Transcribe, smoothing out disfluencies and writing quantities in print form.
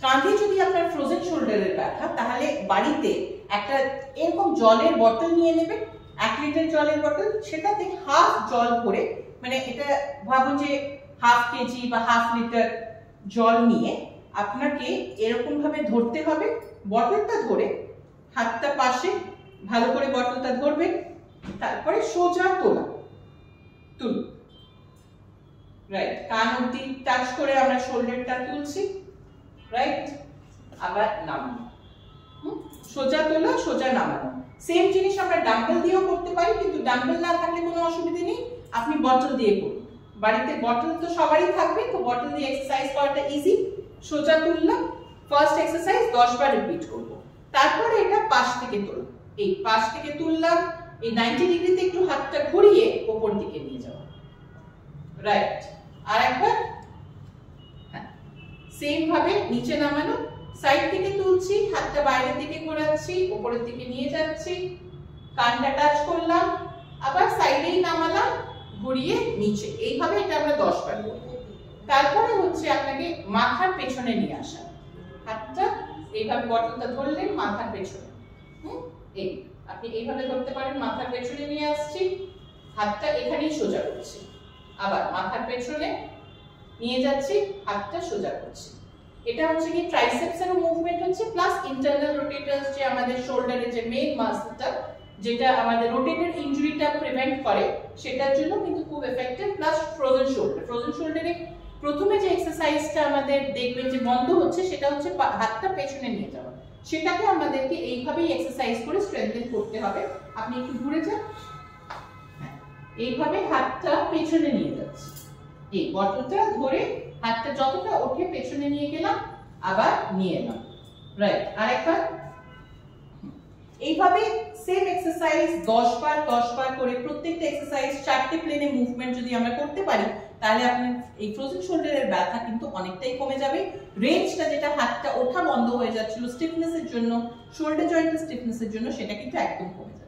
কাঁধে যদি আপনার ফ্রোজেন শোল্ডারের ব্যথা, তাহলে বাড়িতে একটা এরকম জলের বোতল নিয়ে নেবেন, 1 লিটার জলের বোতল, সেটাতে হাফ জল ভরে, মানে এটা ভাবুন যে হাফ কেজি বা হাফ লিটার জল নিয়ে আপনাকে এরকম ভাবে ধরতে হবে। বোতলটা ধরে হাতটা পাশে ভালো করে বোতলটা ধরবেন, তারপরে সোজা তোলা, তুলুন, রাইট, কান অবধি টাচ করে আমরা শোল্ডারটা তুলছি, রাইট, আবার নামানো, সোজা তোলা, সোজা নামানো। সেম জিনিস আমরা ডাম্বেল দিয়েও করতে পারি, কিন্তু ডাম্বেল না থাকলে কোনো অসুবিধা নেই, আপনি বটল দিয়ে করুন। বাড়িতে বটল তো সবারই থাকবে, তো বটল দিয়ে এক্সারসাইজ করাটা ইজি। সোজা তুললাম, ফার্স্ট এক্সারসাইজ 10 বার রিপিট করব। তারপরে এটা পাশ থেকে তোলা, এই পাশ থেকে তুললাম, এই 90 ডিগ্রিতে একটু হাতটা ঘুরিয়ে উপর দিকে নিয়ে যাওয়া, রাইট, আর একবার, হ্যাঁ, সেম ভাবে নিচে নামানো, সাইড থেকে তুলছি, হাতটা বাইরের দিকে ঘোরাচ্ছি, উপরের দিকে নিয়ে যাচ্ছি, কানটা টাচ করলাম, আবার সাইডেই নামালাম, ঘুরিয়ে নিচে, এইভাবে এটা আমরা 10 বার করব। তারপরে হচ্ছে আপনাকে মাথার পেছনে নিয়ে আসা, হাতটা এইভাবে বটলটা ধরলেন মাথার পেছনে, এই আপনি এইভাবে ধরতে পারেন, মাথার পেছনে নিয়ে আসছি, হাতটা এখানেই সোজা করছি, আবার মাথার পেছনে নিয়ে যাচ্ছি, হাতটা সোজা করছি। এটা হচ্ছে কি ট্রাইসেপসেরও মুভমেন্ট হচ্ছে, প্লাস ইন্টারনাল রোটেটরস, যে আমাদের শোল্ডারের যে মেইন মাসলটা, যেটা আমাদের রোটেটর ইনজুরিটা প্রিভেন্ট করে, সেটার জন্য কিন্তু খুব effective. Plus frozen shoulder, frozen শোল্ডারে প্রথমে যে এক্সারসাইজটা আমাদের দেখবেন যে বন্ধ হচ্ছে, সেটা হচ্ছে হাতটা পেছনে নিয়ে যাওয়া, সেটাকে আমাদেরকে এইভাবেই এক্সারসাইজ করে স্ট্রেংথেন করতে হবে। আপনি একটু ঘুরে যান, এইভাবে হাতটা পেছনে নিয়ে যাচ্ছে, এই বটলটা ধরে হাতটা যতটা ওঠে পেছনে নিয়ে গেলাম, আবার নিয়ে এলাম, রাইট, আরেকবার। এইভাবে সেম এক্সারসাইজ 10 বার করে প্রত্যেকটা এক্সারসাইজ 4টে প্লেনে মুভমেন্ট যদি আমরা করতে পারি, তাহলে আপনার এই ফ্রোজেন শোল্ডারের ব্যথা কিন্তু অনেকটাই কমে যাবে। রেঞ্জটা, যেটা হাতটা ওঠা বন্ধ হয়ে যাচ্ছিল স্টিফনেসের জন্য, শোল্ডার জয়েন্টের স্টিফনেসের জন্য, সেটা কিন্তু একদম কমে যাবে।